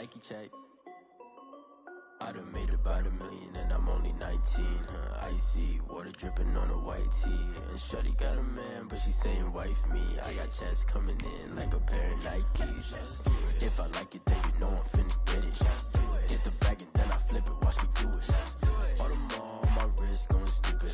Nike check. I done made about $1 million and I'm only 19. Icy water dripping on a white tee. And shorty got a man, but she saying wife me. I got checks coming in like a pair of Nikes. If I like it, then you know I'm finna get it. Hit the bag and then I flip it, watch me do it. Audemars on my wrist, going stupid.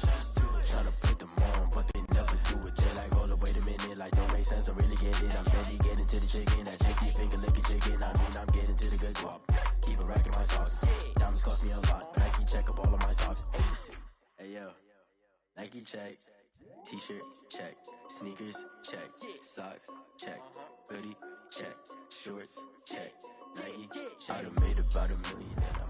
Tryna put them on, but they never do it. They like, hold up, wait a minute, like don't make sense, don't really get it. I'm steady getting to the chicken, that chicky finger licking chicken. I mean, I'm getting to the good guap. Keep a rack in my sauce. Diamonds cost me a lot. Nike check up all of my stocks. Hey yo, Nike check. T-shirt check. Sneakers check. Socks check. Hoodie check. Shorts check. Nike check. I done made about $1 million and I'm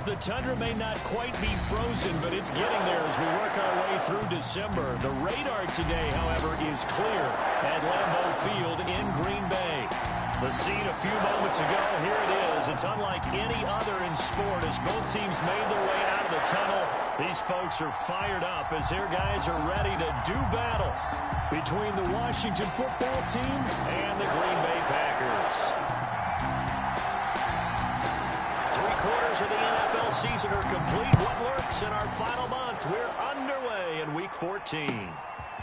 The tundra may not quite be frozen, but it's getting there as we work our way through December. The radar today, however, is clear at Lambeau Field in Green Bay. The scene a few moments ago, here it is. It's unlike any other in sport as both teams made their way out of the tunnel. These folks are fired up as their guys are ready to do battle between the Washington football team and the Green Bay Packers. 3/4 of the NFL season are complete. What lurks in our final month? We're underway in Week 14.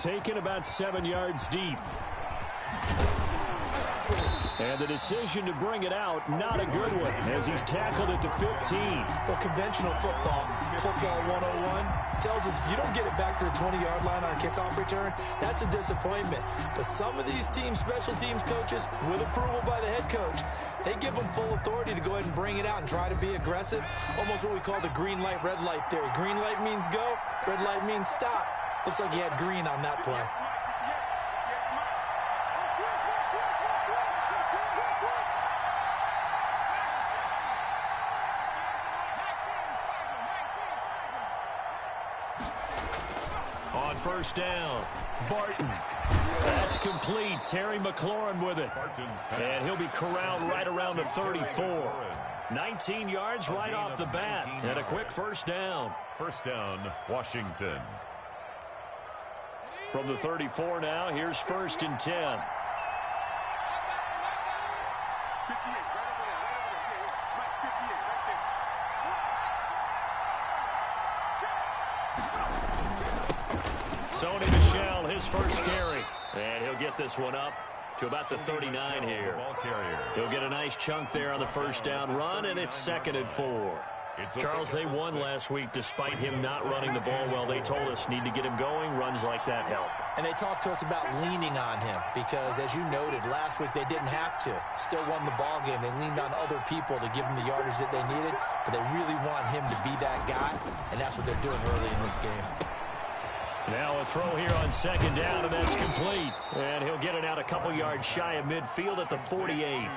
Taken about 7 yards deep. And the decision to bring it out, not a good one, as he's tackled at the 15. For conventional football 101 tells us if you don't get it back to the 20-yard line on a kickoff return, that's a disappointment. But some of these teams, special teams coaches, with approval by the head coach, they give them full authority to go ahead and bring it out and try to be aggressive. Almost what we call the green light, red light theory. Green light means go, red light means stop. Looks like he had green on that play. On first down, Barton. That's complete. Terry McLaurin with it. And he'll be corralled right around the 34. 19 yards right off the bat. And a quick first down. First down, Washington. From the 34 now, here's 1st and 10. Sony Michel, his first carry. And he'll get this one up to about the 39 here. He'll get a nice chunk there on the first down run, and it's 2nd and 4. Charles, they won last week despite him not running the ball well. They told us need to get him going. Runs like that help. And they talked to us about leaning on him because, as you noted, last week they didn't have to. Still won the ball game. They leaned on other people to give them the yardage that they needed, but they really want him to be that guy, and that's what they're doing early in this game. Now a throw here on 2nd down, and that's complete. And he'll get it out a couple yards shy of midfield at the 48.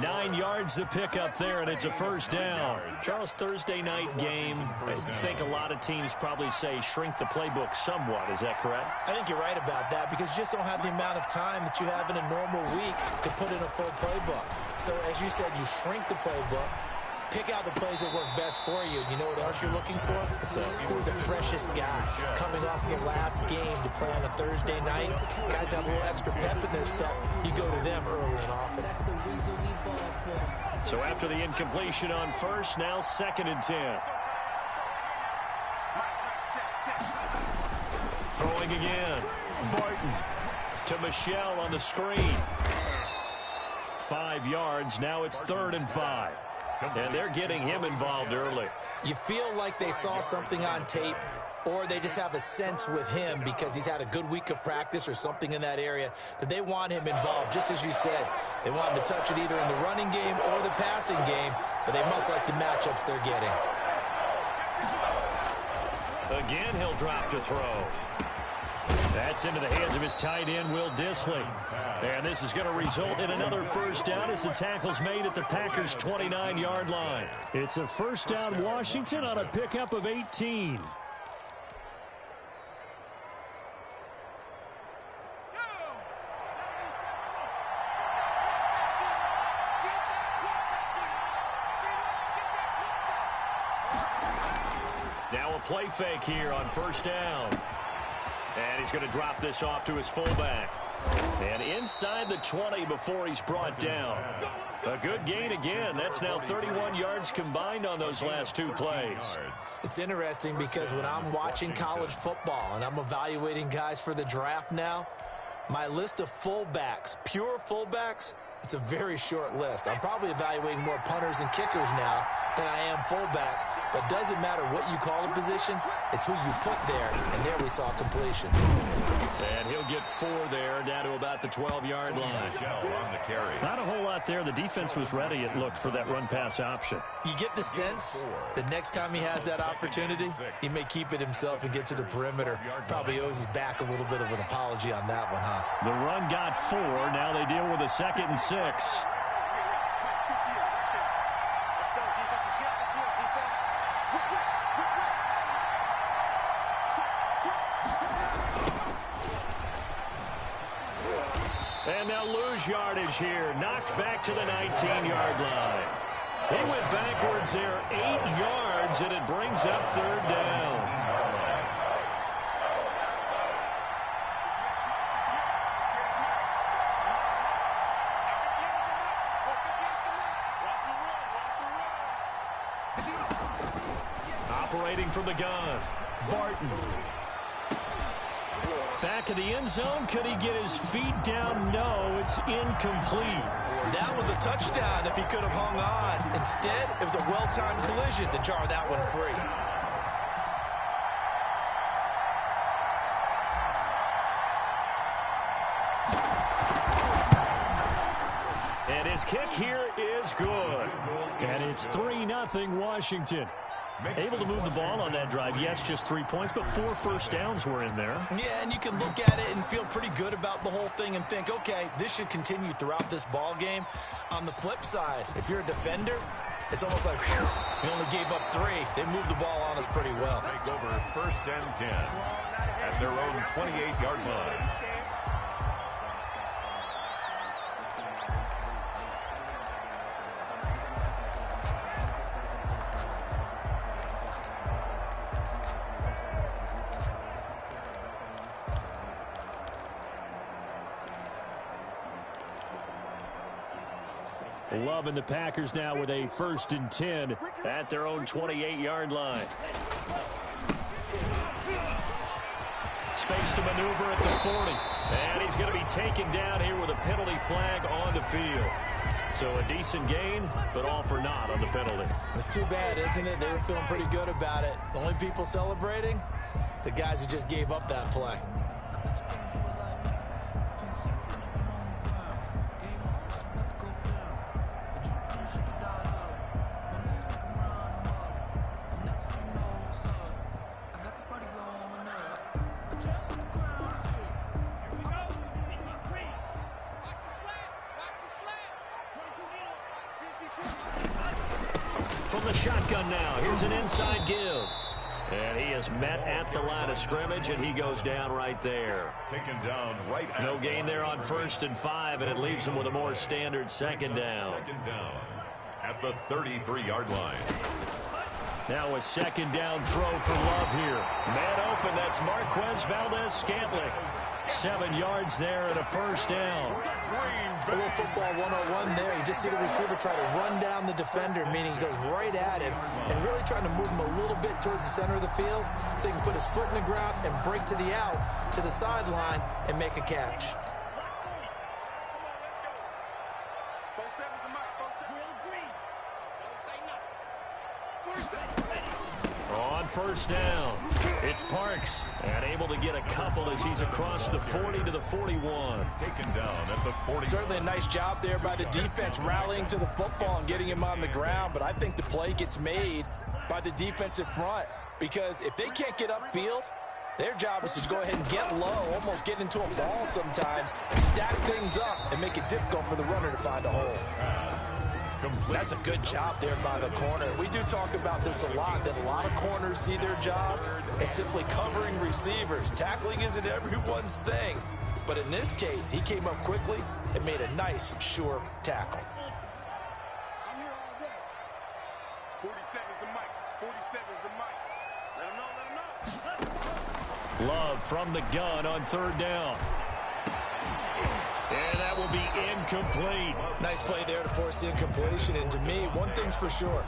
9 yards to pick up there, and it's a first down. Charles, Thursday night game, I think a lot of teams probably say shrink the playbook somewhat. Is that correct? I think you're right about that because you just don't have the amount of time that you have in a normal week to put in a full playbook. So, as you said, you shrink the playbook. Pick out the plays that work best for you. You know what else you're looking for? Who are the freshest guys coming off the last game to play on a Thursday night? Guys have a little extra pep in their step. You go to them early and often. So after the incompletion on first, now 2nd and 10. Throwing again. Barton to Michel on the screen. 5 yards. Now it's 3rd and 5. And they're getting him involved early. You feel like they saw something on tape, or they just have a sense with him because he's had a good week of practice or something in that area that they want him involved. Just as you said, they want him to touch it either in the running game or the passing game, but they must like the matchups they're getting. Again, he'll drop to throw. That's into the hands of his tight end, Will Dissly. And this is going to result in another first down as the tackle's made at the Packers' 29-yard line. It's a first down, Washington, on a pickup of 18. Now a play fake here on first down. And he's going to drop this off to his fullback. And inside the 20 before he's brought down. A good gain again. That's now 31 yards combined on those last two plays. It's interesting because when I'm watching college football and I'm evaluating guys for the draft now, my list of fullbacks, pure fullbacks, it's a very short list. I'm probably evaluating more punters and kickers now than I am fullbacks. But it doesn't matter what you call a position, it's who you put there. And there we saw completion. And he'll get 4 there, down to about the 12-yard line. Not a whole lot there. The defense was ready, it looked, for that run-pass option. You get the sense that next time he has that opportunity, he may keep it himself and get to the perimeter. Probably owes his back a little bit of an apology on that one, huh? The run got 4. Now they deal with a 2nd and 6. And they'll lose yardage here. Knocked back to the 19-yard line. He went backwards there 8 yards, and it brings up 3rd down. Operating from the gun, Barton. Back of the end zone. Could he get his feet down? No, it's incomplete. That was a touchdown if he could have hung on. Instead, it was a well-timed collision to jar that one free. And his kick here is good. And it's 3-0 Washington. Able to move the ball on that drive. Yes, just 3 points, but 4 first downs were in there. Yeah, and you can look at it and feel pretty good about the whole thing and think, okay, this should continue throughout this ball game. On the flip side, if you're a defender, it's almost like, whew, we only gave up 3. They moved the ball on us pretty well. Take over 1st and 10 at their own 28-yard line. Loving the Packers now with a 1st and 10 at their own 28-yard line. Space to maneuver at the 40. And he's going to be taken down here with a penalty flag on the field. So a decent gain, but all for naught on the penalty. It's too bad, isn't it? They were feeling pretty good about it. The only people celebrating, the guys who just gave up that play. From the shotgun now, here's an inside give. And he is met at the line of scrimmage, and he goes down right there. Taken down right. No gain there on 1st and 5, and it leaves him with a more standard 2nd down. 2nd down at the 33-yard line. Now a 2nd down throw for Love here. Man open, that's Marquez Valdez-Scantling. 7 yards there and a 1st down. A little football 101 there. You just see the receiver try to run down the defender, meaning he goes right at him and really trying to move him a little bit towards the center of the field so he can put his foot in the ground and break to the out, to the sideline, and make a catch. On 1st down, it's Parks, and able to get a couple as he's across the 40 to the 41. Taken down at the 40. Certainly a nice job there by the defense rallying to the football and getting him on the ground, but I think the play gets made by the defensive front because if they can't get upfield, their job is to go ahead and get low, almost get into a ball sometimes, stack things up, and make it difficult for the runner to find a hole. That's a good job there by the corner. We do talk about this a lot, that a lot of corners see their job as simply covering receivers. Tackling isn't everyone's thing. But in this case, he came up quickly and made a nice, sure tackle. I'm here all day. 47's the mic. 47's the mic. Let him know, let him know. Love from the gun on 3rd down. incomplete. Nice play there to force the incompletion. And to me, one thing's for sure.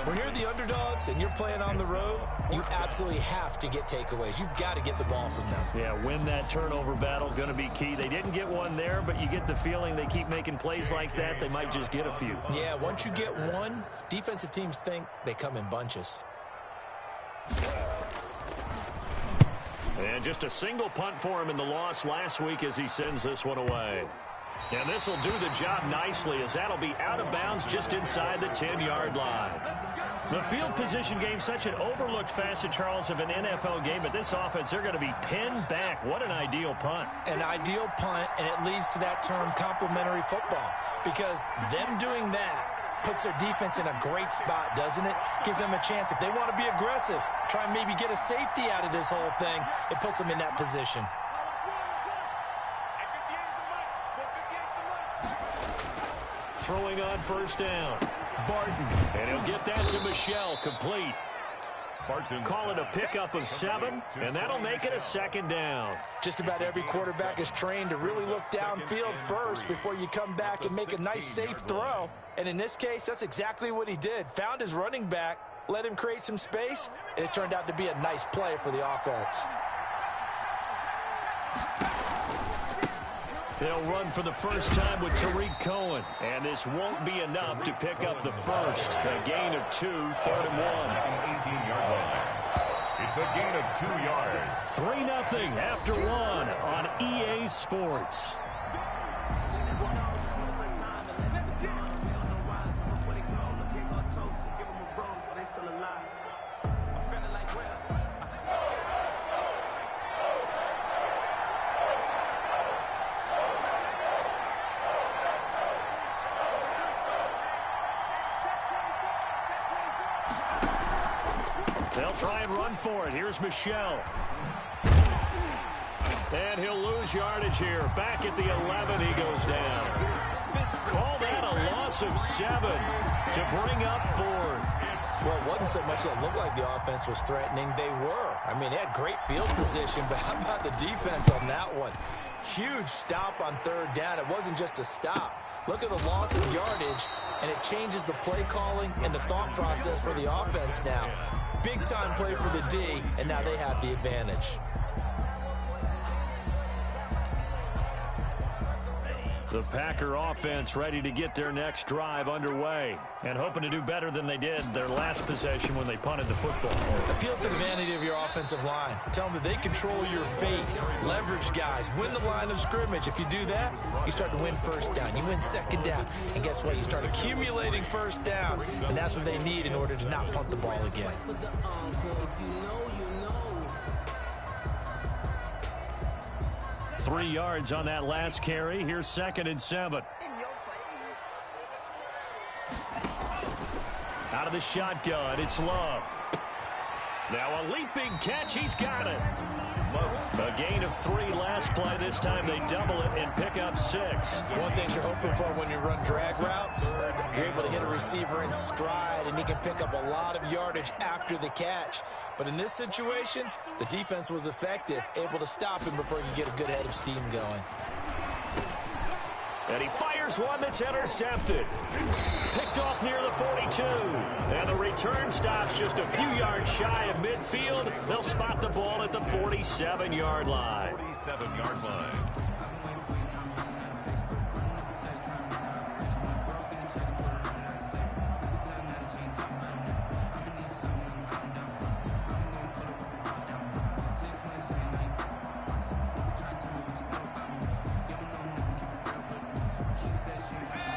When you're the underdogs and you're playing on the road, you absolutely have to get takeaways. You've got to get the ball from them. Yeah, win that turnover battle, going to be key. They didn't get one there, but you get the feeling they keep making plays like that, they might just get a few. Yeah, once you get one, defensive teams think they come in bunches. And just a single punt for him in the loss last week as he sends this one away. And this will do the job nicely as that'll be out of bounds just inside the 10-yard line. The field position game, such an overlooked facet, Charles, of an NFL game, but this offense, they're going to be pinned back. What an ideal punt. An ideal punt, and it leads to that term complementary football, because them doing that puts their defense in a great spot, doesn't it? Gives them a chance. If they want to be aggressive, try and maybe get a safety out of this whole thing, it puts them in that position. Throwing on first down. Barton. And he'll get that to Michelle, complete. Barton. Call it a pickup of 7, and that'll make it a second down. Just about every quarterback is trained to really look downfield first before you come back and make a nice, safe throw. And in this case, that's exactly what he did. Found his running back, let him create some space, and it turned out to be a nice play for the offense. They'll run for the first time with Tariq Cohen. And this won't be enough to pick up the first. A gain of 2, 3rd and 1. 18-yard line. It's a gain of 2 yards. 3-0 after 1 on EA Sports. They'll try and run for it. Here's Michelle. And he'll lose yardage here. Back at the 11, he goes down. Call that a loss of 7 to bring up 4th. Well, it wasn't so much that it looked like the offense was threatening. They were. I mean, they had great field position, but how about the defense on that one? Huge stop on 3rd down. It wasn't just a stop. Look at the loss of yardage, and it changes the play calling and the thought process for the offense now. Big-time play for the D, and now they have the advantage. The Packer offense ready to get their next drive underway and hoping to do better than they did their last possession when they punted the football. Appeal to the vanity of your offensive line. Tell them that they control your fate. Leverage guys. Win the line of scrimmage. If you do that, you start to win first down. You win 2nd down. And guess what? You start accumulating first downs. And that's what they need in order to not punt the ball again. 3 yards on that last carry. Here's 2nd and 7. Out of the shotgun, it's Love. Now a leaping catch, he's got it. A gain of 3 last play. This time they double it and pick up 6. One thing you're hoping for when you run drag routes, you're able to hit a receiver in stride, and he can pick up a lot of yardage after the catch. But in this situation, the defense was effective, able to stop him before he could get a good head of steam going. And he fires one that's intercepted. Picked off near the 42. And the return stops just a few yards shy of midfield. They'll spot the ball at the 47-yard line. 47-yard line.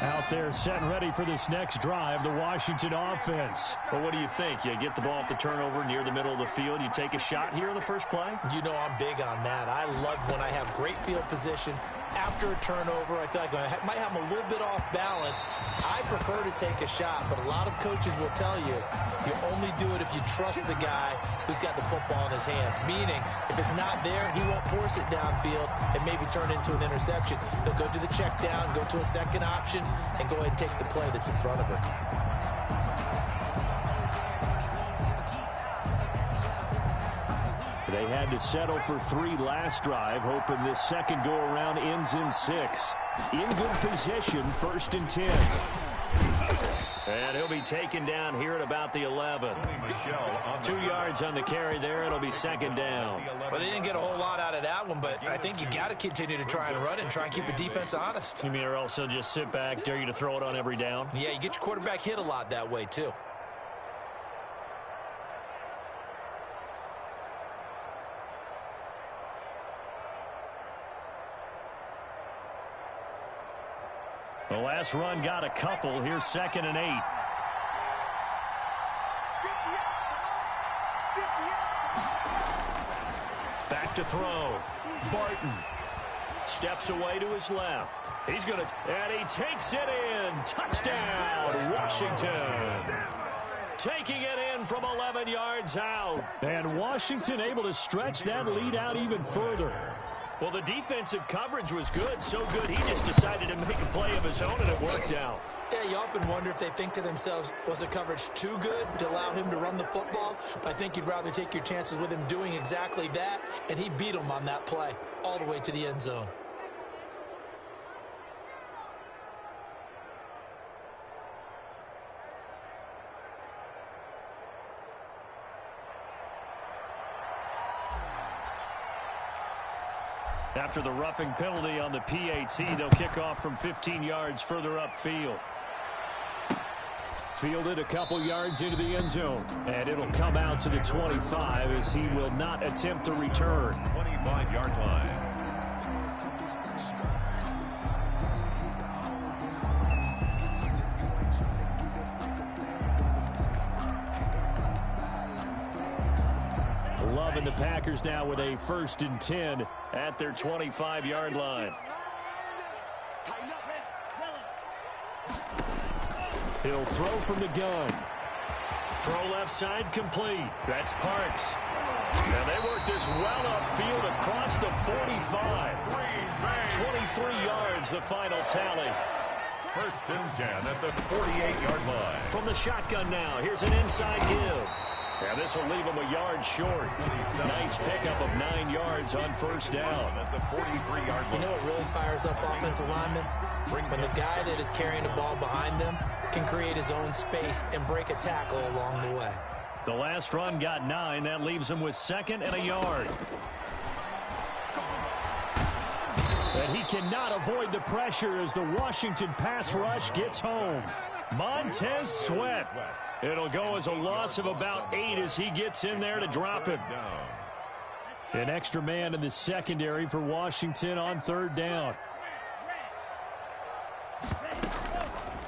Out there set and ready for this next drive, the Washington offense. Well, what do you think? You get the ball off the turnover near the middle of the field. You take a shot here in the first play? You know I'm big on that. I love when I have great field position. After a turnover, I feel like I might have them a little bit off balance. I prefer to take a shot, but a lot of coaches will tell you, you only do it if you trust the guy who's got the football in his hands. Meaning, if it's not there, he won't force it downfield and maybe turn it into an interception. He'll go to the check down, go to a second option, and go ahead and take the play that's in front of him. They had to settle for 3 last drive, hoping this second go-around ends in 6. In good position, 1st and 10. And he'll be taken down here at about the 11. 2 yards on the carry there. It'll be 2nd down. Well, they didn't get a whole lot out of that one, but I think you got to continue to try and run and try and keep the defense honest. You mean or also just sit back, dare you to throw it on every down? Yeah, you get your quarterback hit a lot that way, too. The last run got a couple. Here's 2nd and 8. Back to throw. Barton steps away to his left. He's going to, and he takes it in. Touchdown, Washington. Taking it in from 11 yards out. And Washington able to stretch that lead out even further. Well, the defensive coverage was good, so good he just decided to make a play of his own, and it worked out. Yeah, you often wonder if they think to themselves, was the coverage too good to allow him to run the football? But I think you'd rather take your chances with him doing exactly that, and he beat him on that play all the way to the end zone. After the roughing penalty on the PAT, they'll kick off from 15 yards further upfield. Fielded a couple yards into the end zone, and it'll come out to the 25 as he will not attempt to return. 25-yard line. Loving the Packers now with a 1st and 10 at their 25-yard line. He'll throw from the gun. Throw left side complete. That's Parks. And they work this well upfield across the 45. 23 yards, the final tally. 1st and 10 at the 48-yard line. From the shotgun now, here's an inside give. And this will leave him a yard short. Nice pickup of 9 yards on 1st down. At the 43-yard line. You know what really fires up offensive linemen? When the guy that is carrying the ball behind them can create his own space and break a tackle along the way. The last run got 9. That leaves him with 2nd and a yard. And he cannot avoid the pressure as the Washington pass rush gets home. Montez Sweat. It'll go as a loss of about 8 as he gets in there to drop him. An extra man in the secondary for Washington on 3rd down.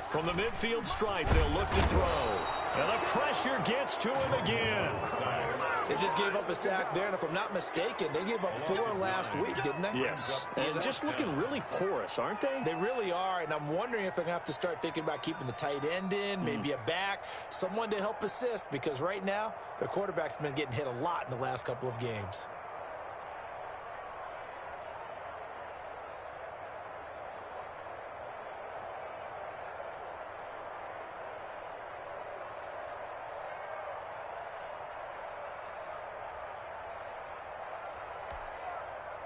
From the midfield stripe, they'll look to throw. And the pressure gets to him again. They just gave up a sack there, and if I'm not mistaken, they gave up 4 last week, didn't they? Yes. And just looking really porous, aren't they? They really are, and I'm wondering if they're going to have to start thinking about keeping the tight end in, maybe a back, someone to help assist, because right now, their quarterback's been getting hit a lot in the last couple of games.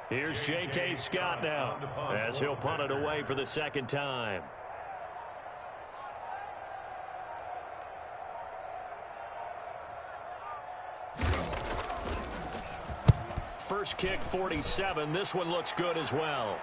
Here's J.K. Scott now as he'll punt it away for the 2nd time. First kick, 47. This one looks good as well.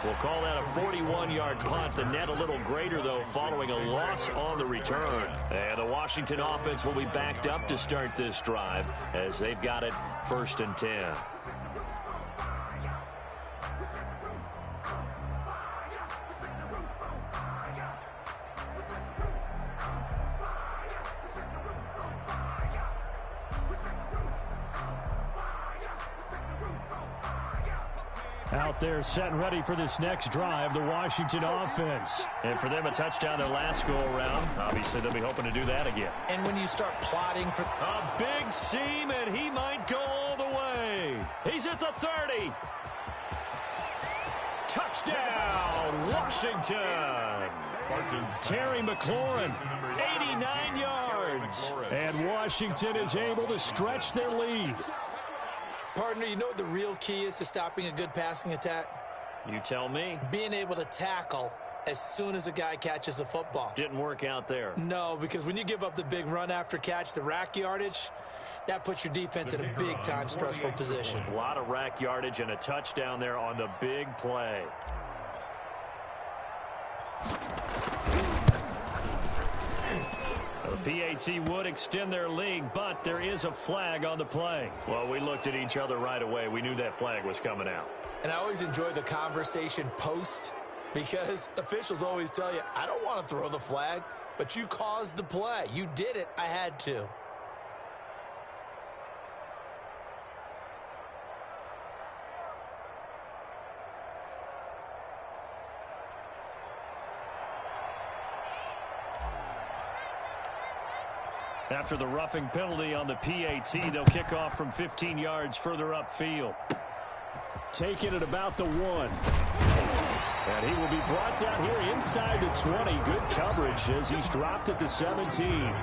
We'll call that a 41-yard punt. The net a little greater, though, following a loss on the return. And the Washington offense will be backed up to start this drive as they've got it 1st and 10. Out there set and ready for this next drive, the Washington offense. And for them, a touchdown their last go-around. Obviously, they'll be hoping to do that again. And when you start plotting for a big seam, and he might go all the way. He's at the 30. Touchdown, Washington. Terry McLaurin, 89 yards. And Washington is able to stretch their lead. Partner, you know what the real key is to stopping a good passing attack? You tell me. Being able to tackle as soon as a guy catches the football. Didn't work out there. No, because when you give up the big run after catch, the rack yardage, that puts your defense in a big-time stressful position. A lot of rack yardage and a touchdown there on the big play. The PAT would extend their lead, but there is a flag on the play. Well, we looked at each other right away. We knew that flag was coming out. And I always enjoy the conversation post, because officials always tell you, I don't want to throw the flag, but you caused the play. You did it. I had to. After the roughing penalty on the PAT, they'll kick off from 15 yards further upfield. Taken at about the 1. And he will be brought down here inside the 20. Good coverage as he's dropped at the 17.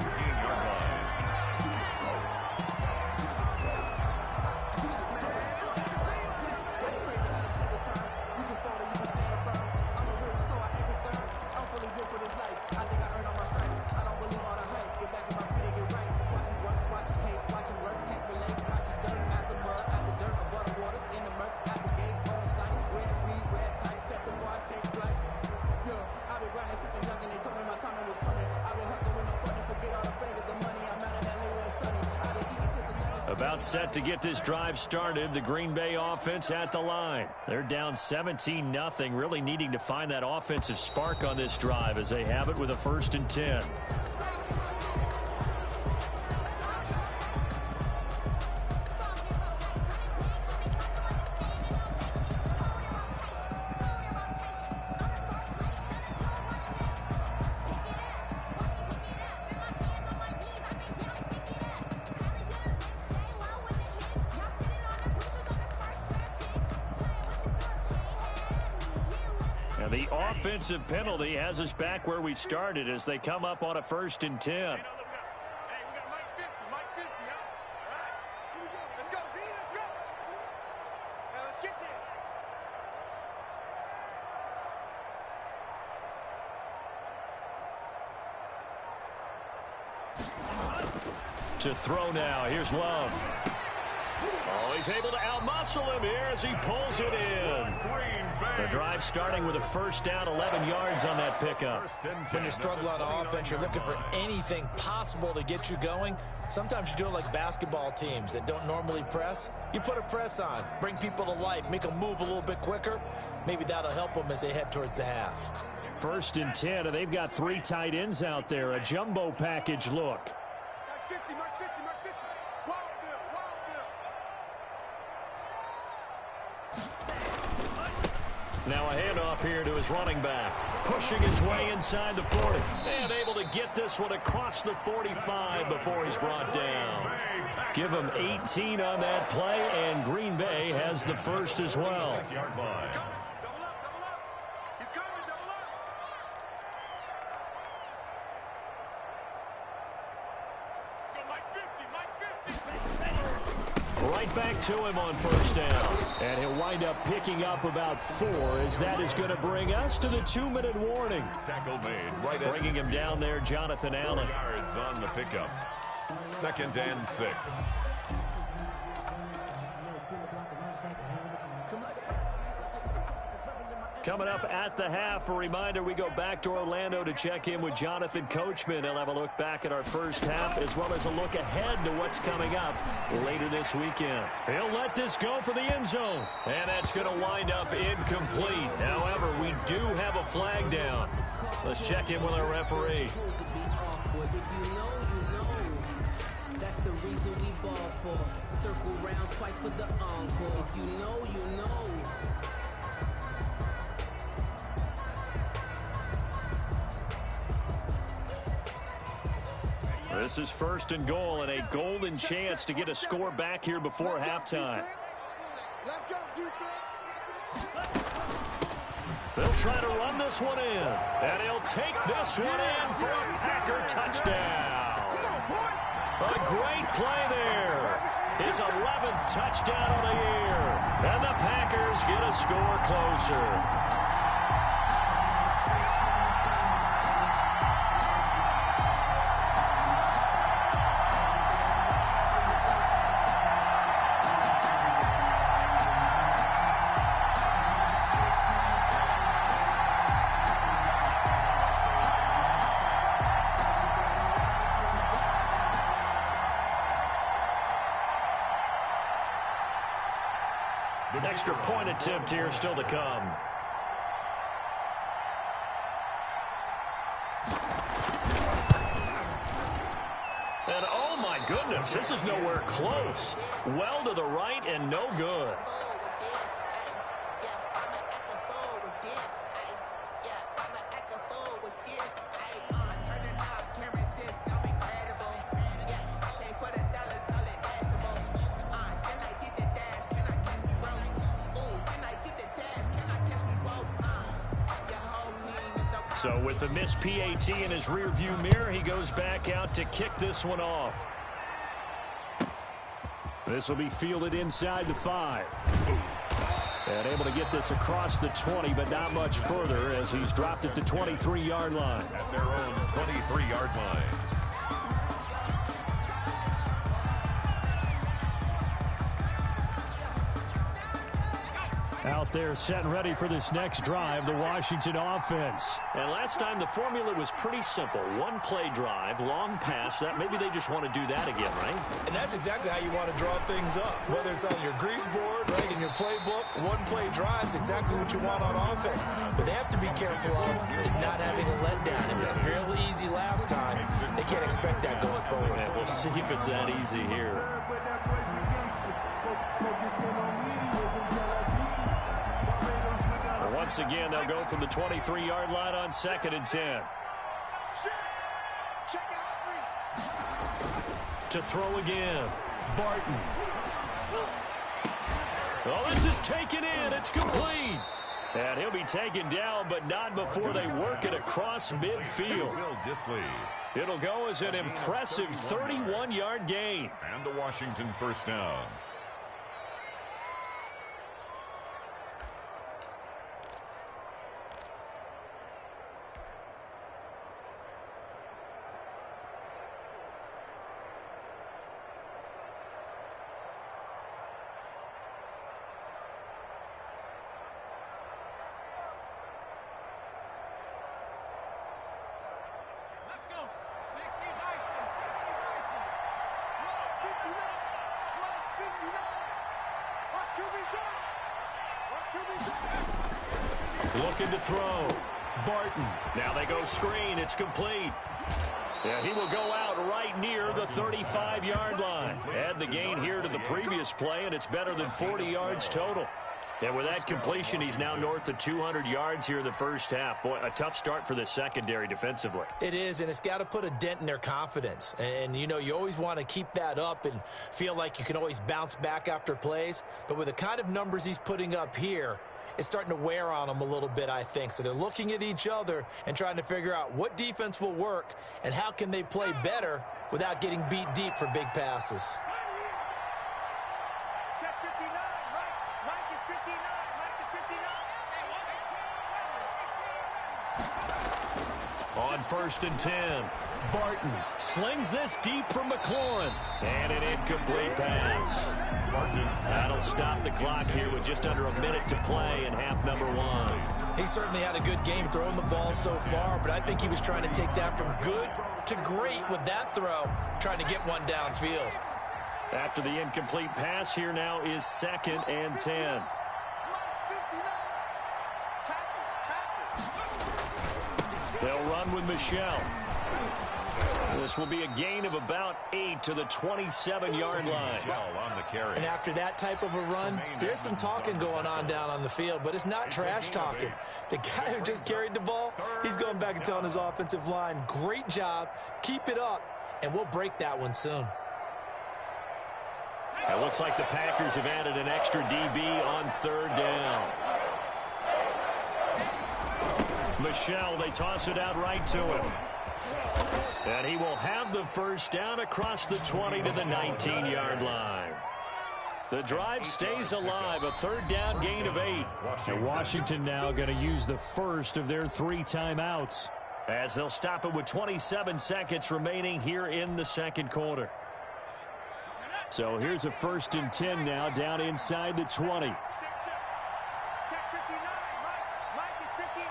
About set to get this drive started. The Green Bay offense at the line. They're down 17-0, really needing to find that offensive spark on this drive as they have it with a 1st and 10. The offensive penalty has us back where we started as they come up on a 1st and 10. Hey, we got Mike 50, Mike 50, huh? All right, here we go. Let's go, D, let's go. Now, let's get there. To throw now. Here's Love. Oh, he's able to outmuscle him here as he pulls it in. The drive starting with a 1st down, 11 yards on that pickup. When you struggle on offense, you're looking for anything possible to get you going. Sometimes you do it like basketball teams that don't normally press. You put a press on, bring people to life, make them move a little bit quicker. Maybe that'll help them as they head towards the half. 1st and 10, and they've got 3 tight ends out there. A jumbo package look. Mike 50, Mike 50, Mike 50. Wild Bill, Wild Bill. Now a handoff here to his running back. Pushing his way inside the 40. And able to get this one across the 45 before he's brought down. Give him 18 on that play, and Green Bay has the 1st as well. He's coming. Double up, double up. He's coming, double up. Go Mike 50, Mike 50. Right back to him on 1st down. And he'll wind up picking up about 4 as that is going to bring us to the 2-minute warning. Tackle made right at Bringing him down there, Jonathan Allen. yards on the pickup. 2nd and 6. Coming up at the half, a reminder, we go back to Orlando to check in with Jonathan Coachman. He'll have a look back at our 1st half as well as a look ahead to what's coming up later this weekend. He'll let this go for the end zone, and that's going to wind up incomplete. However, we do have a flag down. Let's check in with our referee. That's the reason we ball for. Circle round twice for the encore. If you know, you know. This is 1st and goal and a golden chance to get a score back here before halftime. Let's go, defense. They'll try to run this one in, and he'll take this one in for a Packer touchdown. A great play there. His 11th touchdown of the year. And the Packers get a score closer. An extra point attempt here still to come. And oh my goodness, this is nowhere close. Well to the right and no good. So with the missed PAT in his rearview mirror, he goes back out to kick this one off. This will be fielded inside the 5. And able to get this across the 20, but not much further as he's dropped it to 23-yard line. At their own 23-yard line. Out there set and ready for this next drive, the Washington offense. And last time the formula was pretty simple. One play drive, long pass. That maybe they just want to do that again, right? And that's exactly how you want to draw things up. Whether it's on your grease board, right, in your playbook, one play drive is exactly what you want on offense. What they have to be careful of is not having a letdown. It was fairly easy last time. They can't expect that going forward. Yeah, we'll see if it's that easy here. Once again, they'll go from the 23-yard line on 2nd and 10. To throw again. Barton. Oh, this is taken in. It's complete. And he'll be taken down, but not before they work it across midfield. It'll go as an impressive 31-yard gain. And the Washington first down. Looking to throw. Barton. Now they go screen. It's complete. Yeah, he will go out right near the 35-yard line. Add the gain here to the previous play, and it's better than 40 yards total. And with that completion, he's now north of 200 yards here in the first half. Boy, a tough start for the secondary defensively. It is, and it's got to put a dent in their confidence. And, you know, you always want to keep that up and feel like you can always bounce back after plays. But with the kind of numbers he's putting up here, it's starting to wear on them a little bit, I think. So they're looking at each other and trying to figure out what defense will work and how can they play better without getting beat deep for big passes. Check 59, Mike. Mike is 59. Mike is 59. On 1st and 10, Barton slings this deep from McLaurin. And an incomplete pass. That'll stop the clock here with just under a minute to play in half number 1. He certainly had a good game throwing the ball so far, but I think he was trying to take that from good to great with that throw, trying to get one downfield. After the incomplete pass, here now is 2nd and 10. They'll run with Michelle. This will be a gain of about 8 to the 27-yard line. On the carry. And after that type of a run, there's some talking going on down on the field, but it's not trash talking. The guy who just carried the ball, he's going back and telling his offensive line, great job, keep it up, and we'll break that one soon. It looks like the Packers have added an extra DB on 3rd down. Michelle, they toss it out right to him. And he will have the first down across the 20 to the 19-yard line. The drive stays alive, a third down gain of 8. And Washington now going to use the first of their 3 timeouts, as they'll stop it with 27 seconds remaining here in the second quarter. So here's a 1st and 10 now, down inside the 20. Check 59. Mike is 59.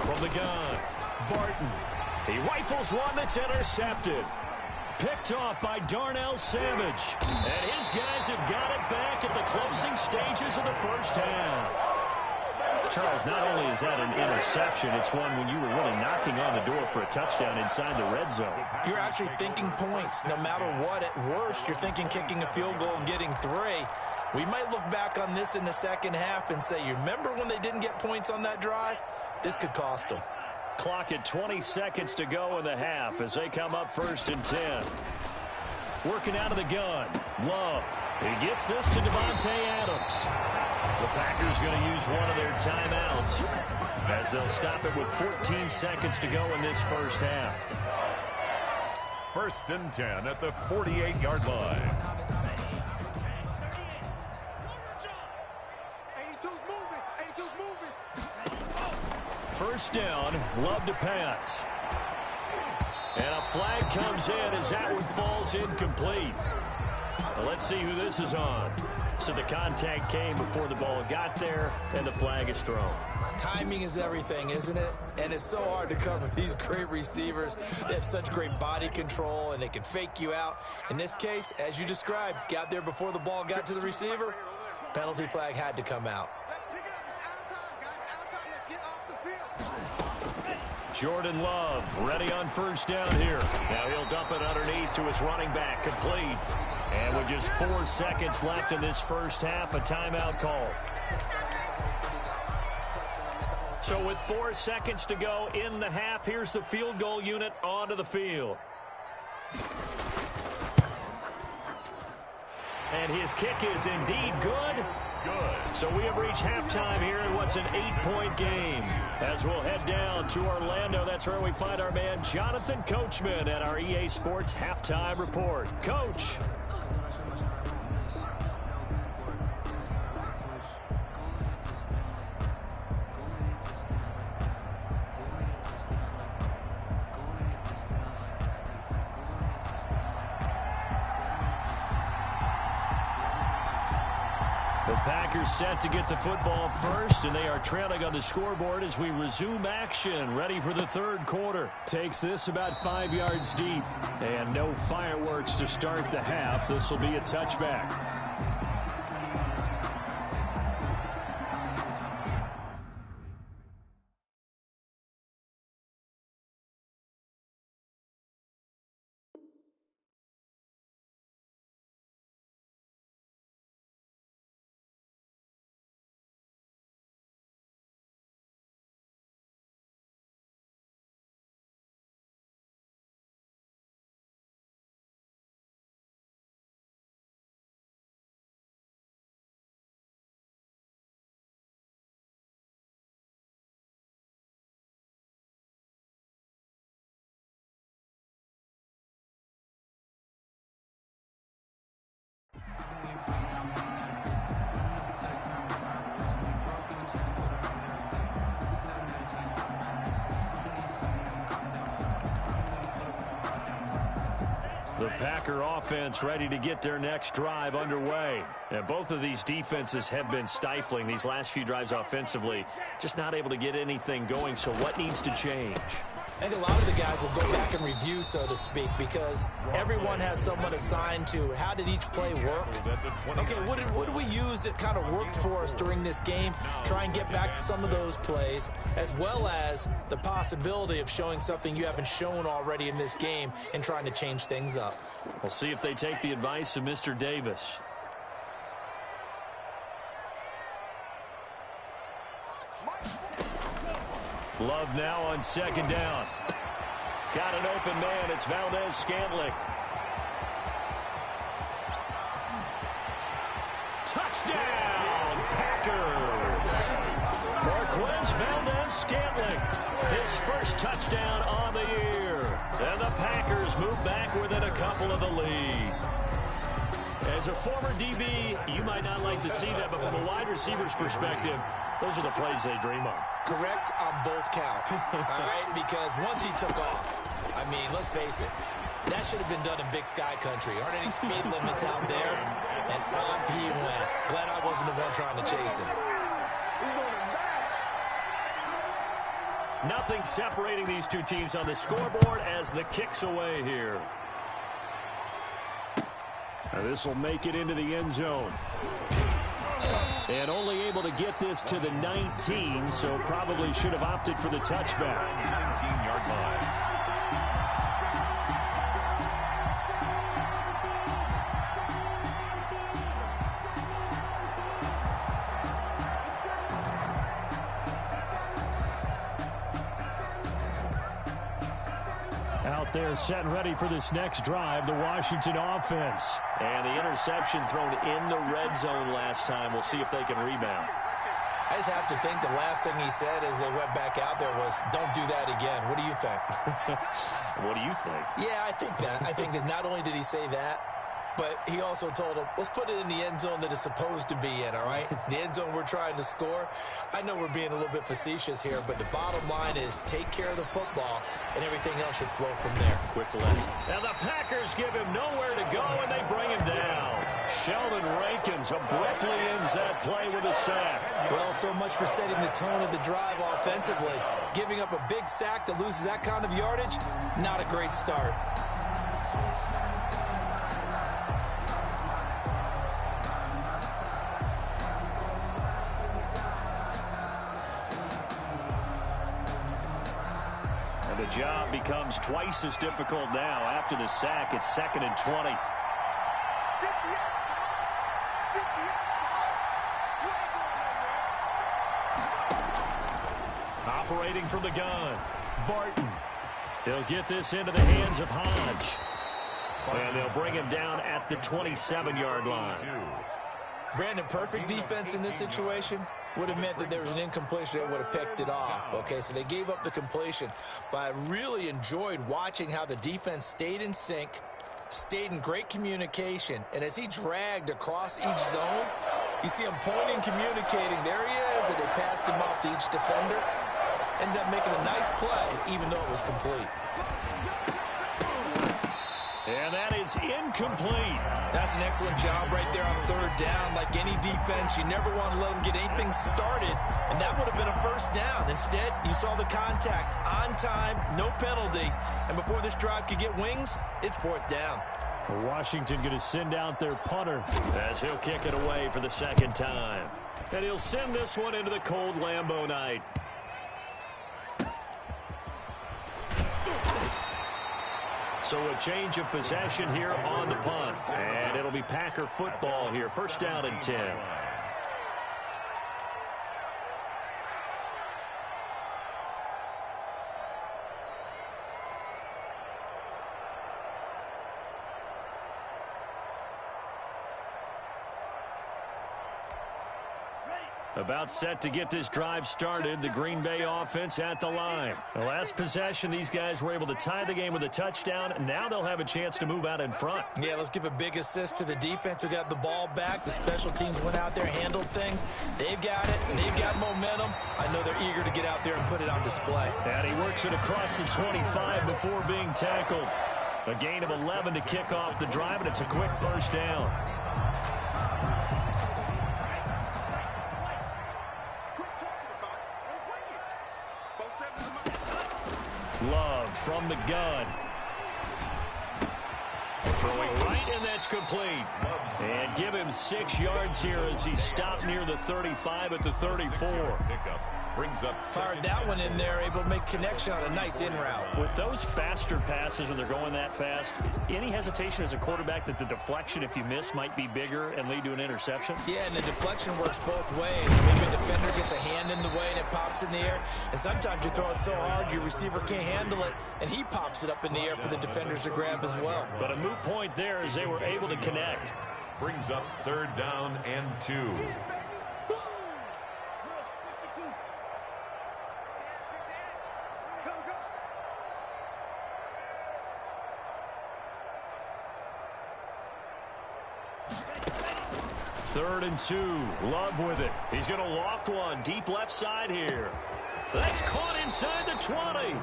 From the gun, Barton. He rifles one that's intercepted. Picked off by Darnell Savage. And his guys have got it back at the closing stages of the first half. Charles, not only is that an interception, it's one when you were really knocking on the door for a touchdown inside the red zone. You're actually thinking points. No matter what, at worst, you're thinking kicking a field goal and getting 3. We might look back on this in the second half and say, you remember when they didn't get points on that drive? This could cost them. Clock at 20 seconds to go in the half as they come up 1st and 10. Working out of the gun, Love. He gets this to Devontae Adams. The Packers going to use one of their timeouts as they'll stop it with 14 seconds to go in this first half. 1st and 10 at the 48-yard line. 82's moving. 82's moving. First down, Love to pass. And a flag comes in as that one falls incomplete. Well, let's see who this is on. So the contact came before the ball got there, and the flag is thrown. Timing is everything, isn't it? And it's so hard to cover these great receivers. They have such great body control, and they can fake you out. In this case, as you described, got there before the ball got to the receiver. Penalty flag had to come out. Let's pick it up. It's out of time, guys. Out of time. Let's get off the field. Jordan Love ready on first down here. Now he'll dump it underneath to his running back, complete. And with just 4 seconds left in this first half, a timeout call. So with 4 seconds to go in the half, here's the field goal unit onto the field. And his kick is indeed good. So we have reached halftime here in what's an 8-point game. As we'll head down to Orlando, that's where we find our man Jonathan Coachman at our EA Sports Halftime Report. Coach. The Packers set to get the football first, and they are trailing on the scoreboard as we resume action, ready for the third quarter. Takes this about 5 yards deep, and no fireworks to start the half. This will be a touchback. The Packer offense ready to get their next drive underway. And both of these defenses have been stifling these last few drives offensively. Just not able to get anything going, so what needs to change? I think a lot of the guys will go back and review, so to speak, because everyone has someone assigned to how did each play work. Okay, what did we use that kind of worked for us during this game? Try and get back to some of those plays, as well as the possibility of showing something you haven't shown already in this game and trying to change things up. We'll see if they take the advice of Mr. Davis. Love now on second down. Got an open man. It's Valdez-Scantling. Touchdown, Packers! Marquez Valdez-Scantling, his first touchdown on the year. And the Packers move back within a couple of the lead. As a former DB, you might not like to see that, but from a wide receiver's perspective, those are the plays they dream of. Correct on both counts, all right? Because once he took off, I mean, let's face it, that should have been done in Big Sky country. Aren't any speed limits out there? And off he went. Glad I wasn't the one trying to chase him. Nothing separating these two teams on the scoreboard as the kick's away here. This will make it into the end zone. And only able to get this to the 19, so probably should have opted for the touchback. 19-yard line. Out there set and ready for this next drive, the Washington offense. And the interception thrown in the red zone last time. We'll see if they can rebound. I just have to think the last thing he said as they went back out there was, don't do that again. What do you think? What do you think? Yeah, I think that. I think that not only did he say that, but he also told him, let's put it in the end zone that it's supposed to be in, all right? The end zone we're trying to score. I know we're being a little bit facetious here, but the bottom line is take care of the football, and everything else should flow from there. Quick lesson. Now the Packers give him nowhere to go, and they bring him down. Sheldon Rankins abruptly ends that play with a sack. Well, so much for setting the tone of the drive offensively. Giving up a big sack that loses that kind of yardage, not a great start. And the job becomes twice as difficult now. After the sack, it's 2nd and 20. Operating from the gun, Barton. He'll get this into the hands of Hodge. And they'll bring him down at the 27-yard line. Brandon, perfect defense in this situation would have meant that there was an incompletion that would have picked it off. Okay, so they gave up the completion. But I really enjoyed watching how the defense stayed in sync, stayed in great communication. And as he dragged across each zone, you see him pointing, communicating. There he is, and they passed him off to each defender. Ended up making a nice play, even though it was complete. And that is incomplete. That's an excellent job right there on 3rd down. Like any defense, you never want to let them get anything started, and that would have been a 1st down. Instead, you saw the contact on time, no penalty, and before this drive could get wings, it's 4th down. Washington going to send out their punter as he'll kick it away for the 2nd time. And he'll send this one into the cold Lambeau night. So a change of possession here on the punt. And it'll be Packer football here. 1st down and 10. About set to get this drive started, the Green Bay offense at the line. The last possession, these guys were able to tie the game with a touchdown. Now they'll have a chance to move out in front. Yeah, let's give a big assist to the defense who got the ball back. The special teams went out there, handled things. They've got it. They've got momentum. I know they're eager to get out there and put it on display. And he works it across the 25 before being tackled. A gain of 11 to kick off the drive, and it's a quick 1st down. Love from the gun. Throwing right, and that's complete. And give him 6 yards here as he stopped near the 35 at the 34. Pickup brings up. Fired that one in there, able to make connection on a nice in route. With those faster passes when they're going that fast, any hesitation as a quarterback that the deflection, if you miss, might be bigger and lead to an interception? Yeah, and the deflection works both ways. Maybe a defender gets a hand in the way and it pops in the air. And sometimes you throw it so hard your receiver can't handle it, and he pops it up in the air for the defenders to grab as well. But a moot point there as they were able to connect. Brings up 3rd down and 2. 3rd and 2. Love with it. He's going to loft one deep left side here. That's caught inside the 20.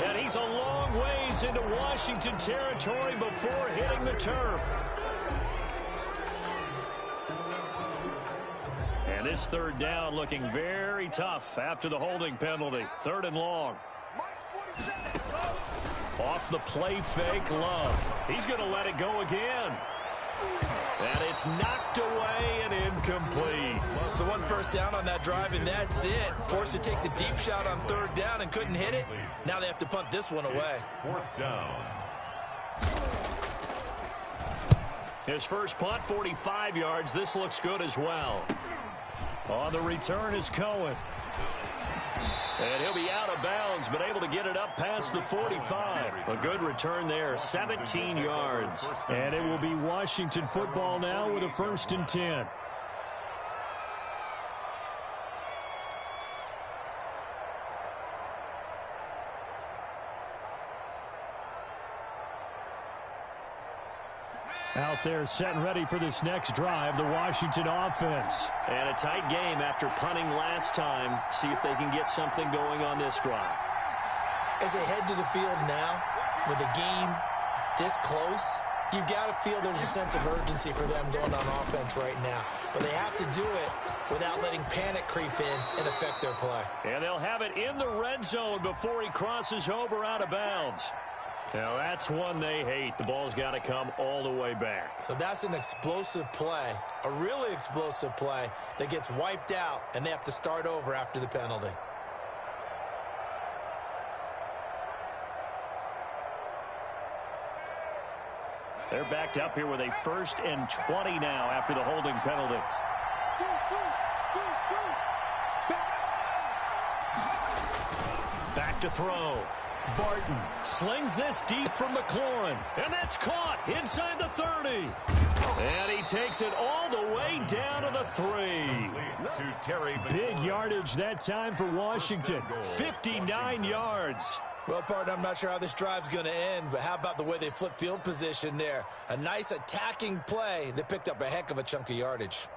And he's a long ways into Washington territory before hitting the turf. And this 3rd down looking very tough after the holding penalty. 3rd and long. Off the play fake, Love. He's going to let it go again. And it's knocked away and incomplete. So 1 first down on that drive, and that's it. Forced to take the deep shot on 3rd down and couldn't hit it. Now they have to punt this one away. 4th down. His first punt, 45 yards. This looks good as well. On the return is Cohen. And he'll be out of bounds, but able to get it up past the 45. A good return there, 17 yards. And it will be Washington football now with a 1st and 10. Out there set and ready for this next drive, the Washington offense. And a tight game after punting last time. See if they can get something going on this drive. As they head to the field now, with the game this close, you've got to feel there's a sense of urgency for them going on offense right now. But they have to do it without letting panic creep in and affect their play. And they'll have it in the red zone before he crosses over out of bounds. Now, that's one they hate. The ball's got to come all the way back. So that's an explosive play, a really explosive play that gets wiped out, and they have to start over after the penalty. They're backed up here with a 1st and 20 now after the holding penalty. Back to throw. Barton slings this deep from McLaurin, and that's caught inside the 30. And he takes it all the way down to the 3. Big yardage that time for Washington, 59 yards. Well, partner, I'm not sure how this drive's going to end, but how about the way they flip field position there? A nice attacking play that picked up a heck of a chunk of yardage.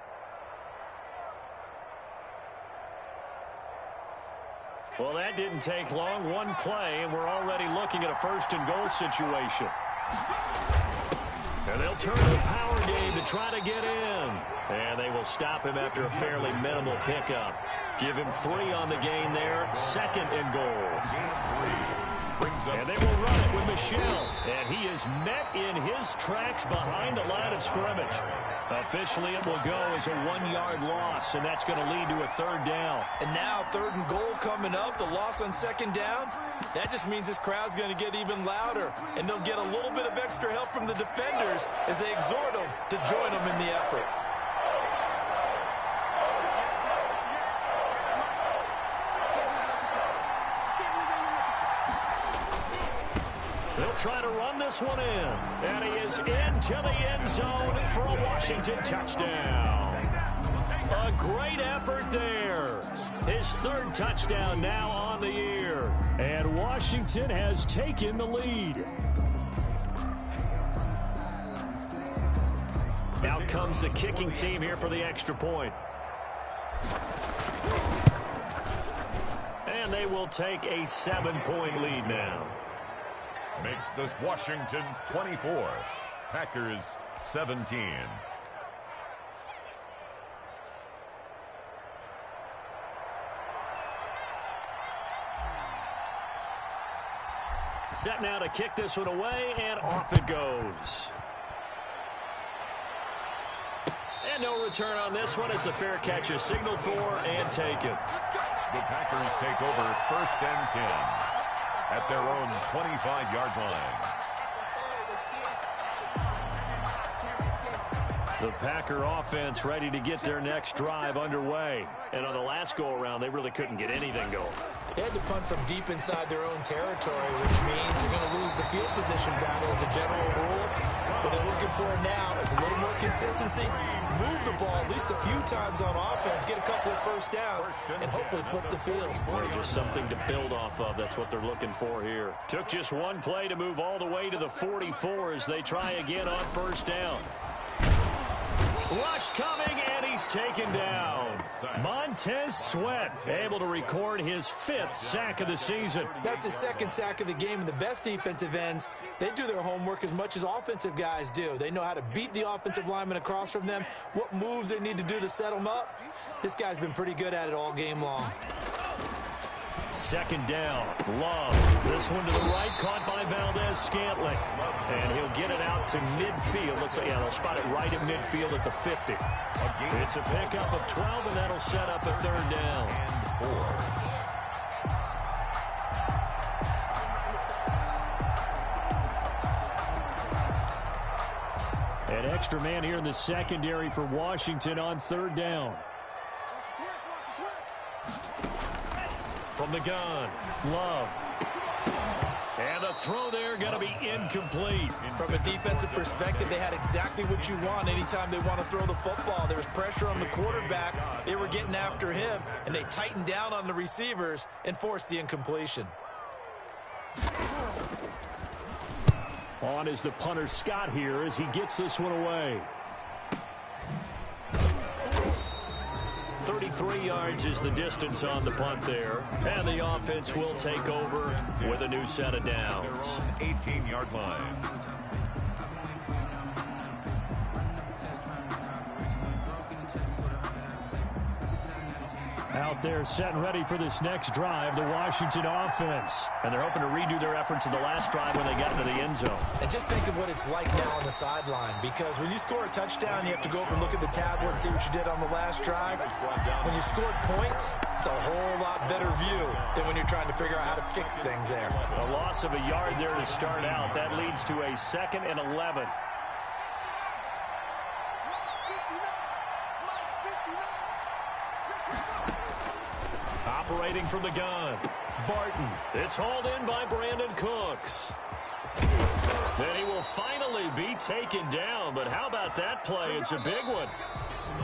Well, that didn't take long. One play, and we're already looking at a 1st and goal situation. And they'll turn to the power game to try to get in. And they will stop him after a fairly minimal pickup. Give him 3 on the gain there. 2nd and goal. And they will run it with Michelle. And he is met in his tracks behind the line of scrimmage. Officially, it will go as a 1-yard loss, and that's going to lead to a 3rd down. And now 3rd and goal coming up, the loss on 2nd down. That just means this crowd's going to get even louder, and they'll get a little bit of extra help from the defenders as they exhort them to join them in the effort. They'll try to run this one in. And he is into the end zone for a Washington touchdown. A great effort there. His 3rd touchdown now on the year. And Washington has taken the lead. Out comes the kicking team here for the extra point. And they will take a 7-point lead now. Makes this Washington 24, Packers 17. Set now to kick this one away, and off it goes. And no return on this one as the fair catch is signaled for and taken. The Packers take over 1st and 10 at their own 25-yard line. The Packer offense ready to get their next drive underway. And on the last go-around, they really couldn't get anything going. They had to punt from deep inside their own territory, which means you're going to lose the field position battle as a general rule. What they're looking for now is a little more consistency, move the ball at least a few times on offense, get a couple of 1st downs, and hopefully flip the field. Or just something to build off of. That's what they're looking for here. Took just one play to move all the way to the 44 as they try again on 1st down. Rush coming, and he's taken down. Montez Sweat able to record his 5th sack of the season. That's his 2nd sack of the game, and the best defensive ends, they do their homework as much as offensive guys do. They know how to beat the offensive lineman across from them, what moves they need to do to set them up. This guy's been pretty good at it all game long. 2nd down. Love. This one to the right, caught by Valdez-Scantling. And he'll get it out to midfield. Let's say, yeah, they'll spot it right at midfield at the 50. It's a pickup of 12, and that'll set up a 3rd down. An extra man here in the secondary for Washington on 3rd down. From the gun, Love. And the throw there going to be incomplete. From a defensive perspective, they had exactly what you want anytime they want to throw the football. There was pressure on the quarterback. They were getting after him, and they tightened down on the receivers and forced the incompletion. On is the punter Scott here as he gets this one away. 33 yards is the distance on the punt there. And the offense will take over with a new set of downs. 18-yard line. Out there set and ready for this next drive, the Washington offense. And they're hoping to redo their efforts in the last drive when they got into the end zone. And just think of what it's like now on the sideline, because when you score a touchdown, you have to go up and look at the tablet and see what you did on the last drive. When you scored points, it's a whole lot better view than when you're trying to figure out how to fix things there. A loss of a yard there to start out. That leads to a 2nd and 11. Operating from the gun, Barton. It's hauled in by Brandon Cooks. Then he will finally be taken down, but how about that play? It's a big one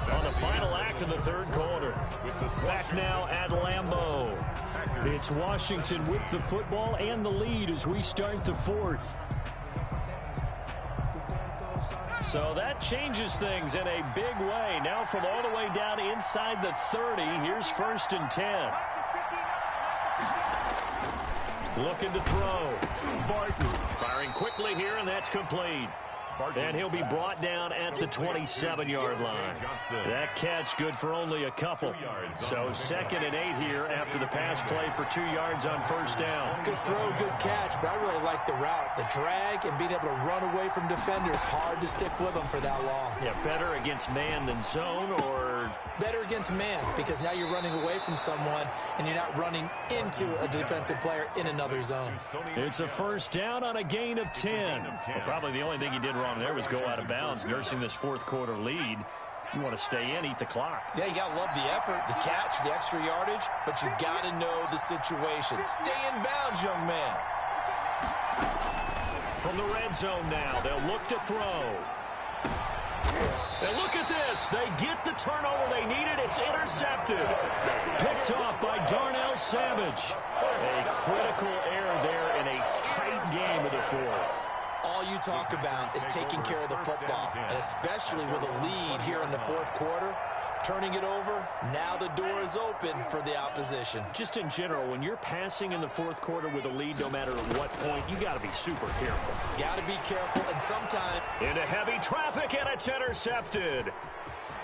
on the final act of the 3rd quarter. Back now at Lambeau. It's Washington with the football and the lead as we start the 4th. So that changes things in a big way. Now from all the way down inside the 30, here's 1st and 10. Looking to throw. Barton firing quickly here, and that's complete. And he'll be brought down at the 27-yard line. That catch good for only a couple. So 2nd and 8 here after the pass play for 2 yards on 1st down. Good throw, good catch, but I really like the route. The drag and being able to run away from defenders. Hard to stick with them for that long. Yeah, better against man than zone, or better against man, because now you're running away from someone and you're not running into a defensive player in another zone. It's a 1st down on a gain of 10. Well, probably the only thing he did wrong there was go out of bounds, nursing this 4th quarter lead. You want to stay in, eat the clock. Yeah, you got to love the effort, the catch, the extra yardage, but you got to know the situation. Stay in bounds, young man. From the red zone now, they'll look to throw. And look at this. They get the turnover they needed. It's intercepted. Picked off by Darnell Savage. A critical error there in a tight game of the 4th. All you talk about is taking care of the football, and especially with a lead here in the 4th quarter, turning it over, now the door is open for the opposition. Just in general, when you're passing in the 4th quarter with a lead, no matter at what point, you got to be super careful. Got to be careful, and sometimes into heavy traffic, and it's intercepted.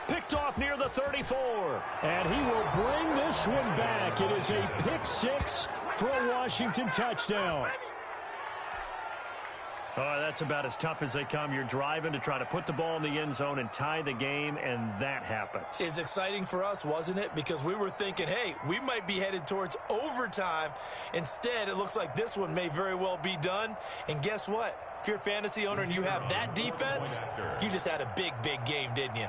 Picked off near the 34. And he will bring this one back. It is a pick 6 for a Washington touchdown. Oh, that's about as tough as they come. You're driving to try to put the ball in the end zone and tie the game, and that happens. It's exciting for us, wasn't it? Because we were thinking, hey, we might be headed towards overtime. Instead, it looks like this one may very well be done. And guess what? If you're a fantasy owner and you have that defense, you just had a big, big game, didn't you?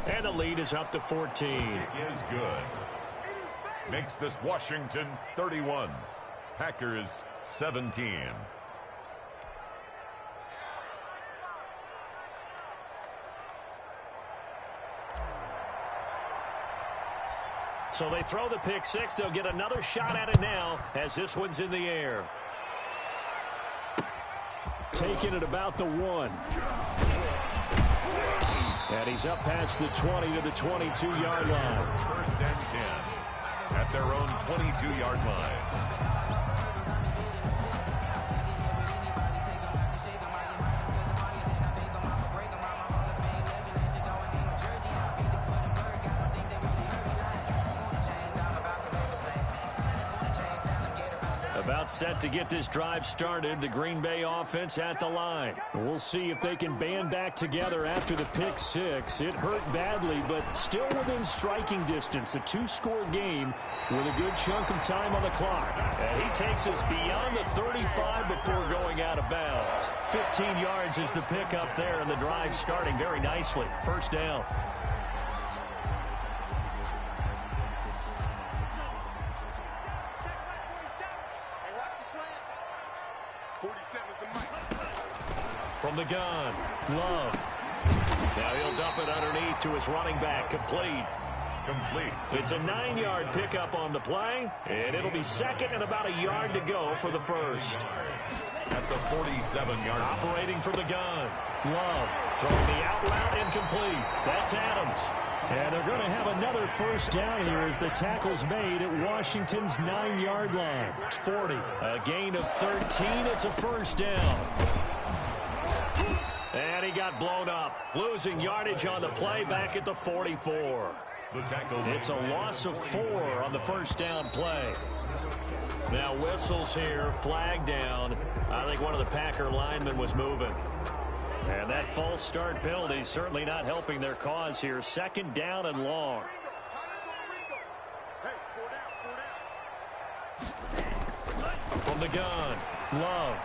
And the lead is up to 14. Is good. Makes this Washington 31. Packers 17. So they throw the pick six. They'll get another shot at it now as this one's in the air. Taking it about the 1. And he's up past the 20 to the 22-yard line. First and 10 at their own 22-yard line. About set to get this drive started. The Green Bay offense at the line. We'll see if they can band back together after the pick six. It hurt badly, but still within striking distance. A 2-score game with a good chunk of time on the clock. And he takes us beyond the 35 before going out of bounds. 15 yards is the pickup there, and the drive starting very nicely. First down. From the gun, Love. Now he'll dump it underneath to his running back. Complete. It's a 9-yard pickup on the play, and it'll be second and about a yard to go for the first. At the 47-yard line. Operating from the gun, Love. Throwing the out route incomplete. That's Adams. And they're going to have another first down here as the tackle's made at Washington's 9-yard line. It's 40. A gain of 13. It's a first down. And he got blown up. Losing yardage on the play back at the 44. It's a loss of 4 on the first down play. Now whistles here, flag down. I think one of the Packer linemen was moving. And that false start penalty certainly not helping their cause here. Second down and long. From the gun, Love.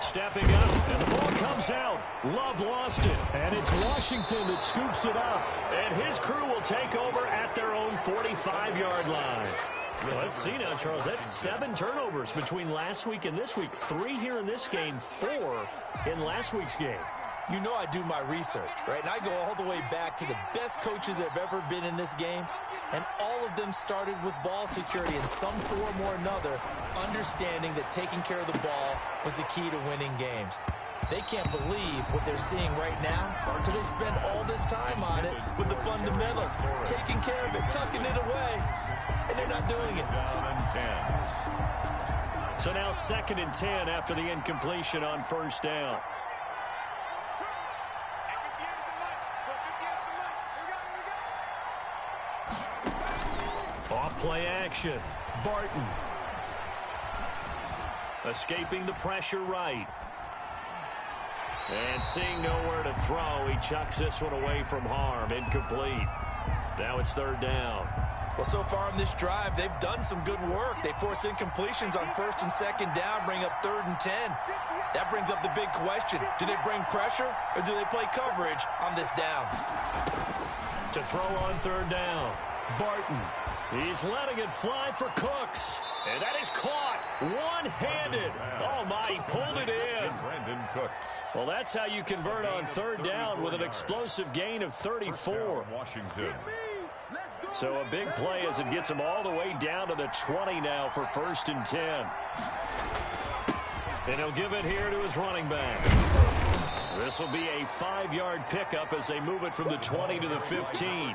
Stepping up, and the ball comes out. Love lost it, and it's Washington that scoops it up. And his crew will take over at their own 45-yard line. Well, let's see now, Charles. That's 7 turnovers between last week and this week. 3 here in this game, 4 in last week's game. You know I do my research, right? And I go all the way back to the best coaches that have ever been in this game. And all of them started with ball security in some form or another, understanding that taking care of the ball was the key to winning games. They can't believe what they're seeing right now because they spent all this time on it with the fundamentals, taking care of it, tucking it away, and they're not doing it. So now 2nd and 10 after the incompletion on first down. Off-play action. Barton. Escaping the pressure right. And seeing nowhere to throw, he chucks this one away from harm. Incomplete. Now it's 3rd down. Well, so far in this drive, they've done some good work. They force incompletions on 1st and 2nd down, bring up 3rd and 10. That brings up the big question. Do they bring pressure or do they play coverage on this down? To throw on 3rd down, Barton. He's letting it fly for Cooks. And that is caught one-handed. Oh, my, he pulled it in. Brandon Cooks. Well, that's how you convert on 3rd down with an explosive gain of 34. Washington. So a big play as it gets him all the way down to the 20 now for 1st and 10. And he'll give it here to his running back. This will be a 5-yard pickup as they move it from the 20 to the 15.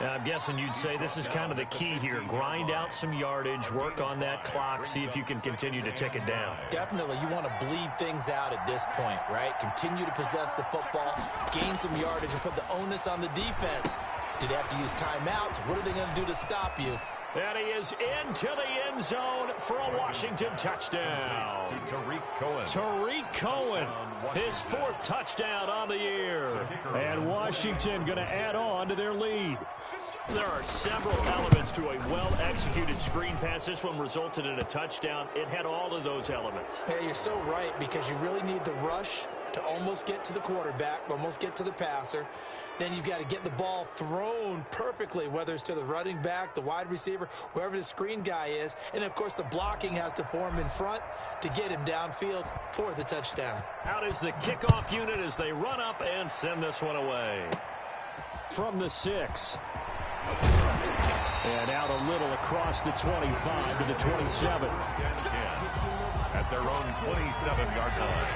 I'm guessing you'd say this is kind of the key here. Grind out some yardage, work on that clock, see if you can continue to tick it down. Definitely. You want to bleed things out at this point, right? Continue to possess the football, gain some yardage, and put the onus on the defense. Do they have to use timeouts? What are they going to do to stop you? And he is into the end zone for a Washington touchdown. To Tariq Cohen. Tariq Cohen, his 4th touchdown on the year. And Washington going to add on to their lead. There are several elements to a well-executed screen pass. This one resulted in a touchdown. It had all of those elements. Yeah, you're so right because you really need the rush to almost get to the quarterback, almost get to the passer. Then you've got to get the ball thrown perfectly, whether it's to the running back, the wide receiver, wherever the screen guy is. And, of course, the blocking has to form in front to get him downfield for the touchdown. Out is the kickoff unit as they run up and send this one away. From the 6. And out a little across the 25 to the 27. At their own 27-yard line.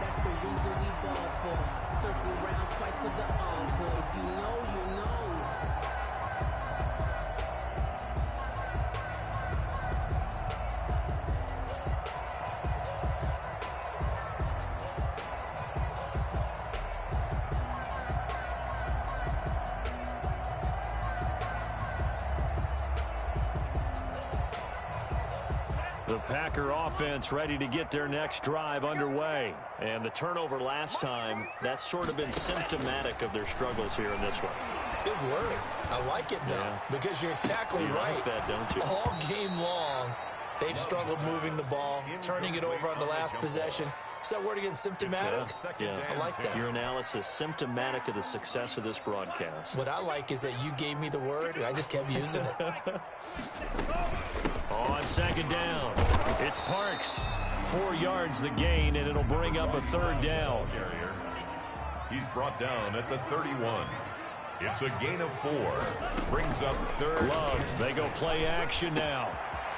That's the reason we ball for. Circle round twice for the encore. If you know, you know. The Packer offense ready to get their next drive underway. And the turnover last time, that's sort of been symptomatic of their struggles here in this one. Good word. I like it, though, because you're exactly right. Like that, don't you? All game long, they've struggled moving the ball, turning it over on the last possession. Is that word again, symptomatic? Yeah. I like that. Your analysis, symptomatic of the success of this broadcast. What I like is that you gave me the word, and I just kept using it. On second down, it's Parks. 4 yards the gain, and it'll bring up a third down. He's brought down at the 31. It's a gain of 4. Brings up third. Love, they go play action now.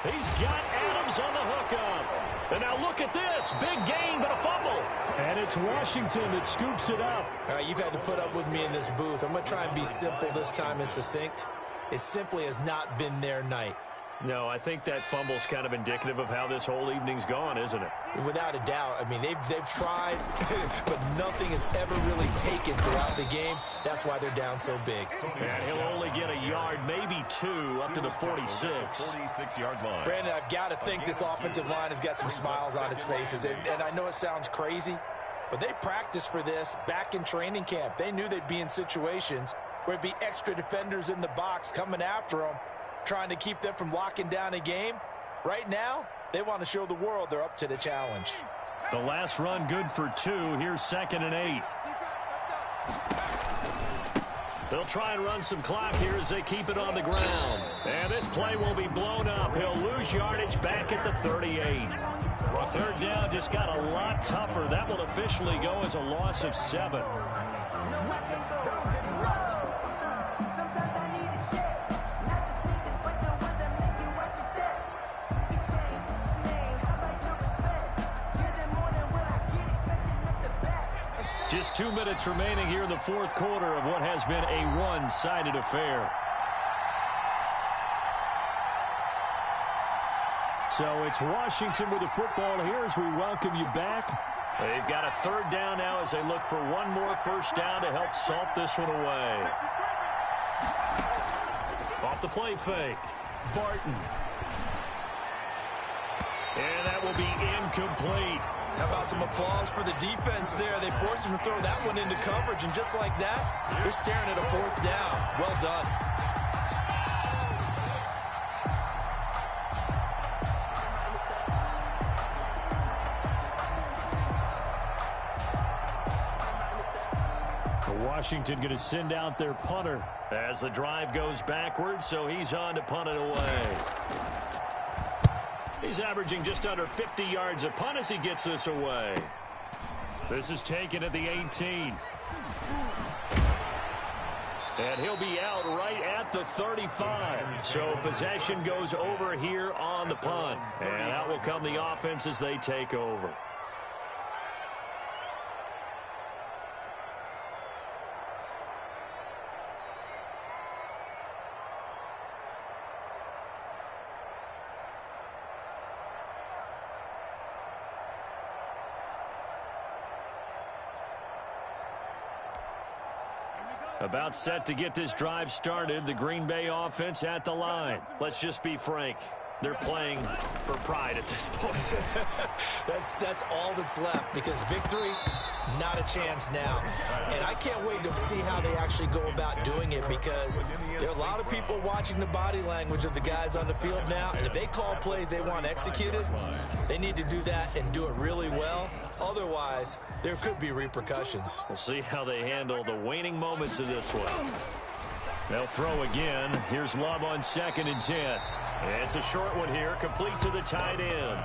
He's got Adams on the hookup. And now look at this. Big gain, but a fumble. And it's Washington that scoops it up. All right, you've had to put up with me in this booth. I'm going to try and be simple this time and succinct. It simply has not been their night. No, I think that fumble's kind of indicative of how this whole evening's gone, isn't it? Without a doubt. I mean, they've tried, but nothing has ever really taken throughout the game. That's why they're down so big. And he'll only get a yard, maybe 2, up to the 46. 46-yard line. Brandon, I've got to think this offensive line has got some smiles on its faces. And I know it sounds crazy, but they practiced for this back in training camp. They knew they'd be in situations where it'd be extra defenders in the box coming after them, trying to keep them from locking down a game. Right now, they want to show the world they're up to the challenge. The last run good for 2. Here's 2nd and 8. They'll try and run some clock here as they keep it on the ground. And this play will be blown up. He'll lose yardage back at the 38. Well, third down just got a lot tougher. That will officially go as a loss of 7. Just 2 minutes remaining here in the fourth quarter of what has been a one-sided affair. So it's Washington with the football here as we welcome you back. They've got a third down now as they look for one more first down to help salt this one away. Off the play fake. Barton. And that will be incomplete. How about some applause for the defense there? They forced him to throw that one into coverage, and just like that, they're staring at a fourth down. Well done. Washington going to send out their punter as the drive goes backwards, so he's on to punt it away. He's averaging just under 50 yards a punt as he gets this away. This is taken at the 18. And he'll be out right at the 35. So possession goes over here on the punt. And out will come the offense as they take over. About set to get this drive started. The Green Bay offense at the line. Let's just be frank. They're playing for pride at this point. That's all that's left, because victory, not a chance now. And I can't wait to see how they actually go about doing it, because there are a lot of people watching the body language of the guys on the field now, and if they call plays they want executed, they need to do that and do it really well. Otherwise, there could be repercussions. We'll see how they handle the waning moments of this one. They'll throw again. Here's Love on 2nd and 10. It's a short one here, complete to the tight end.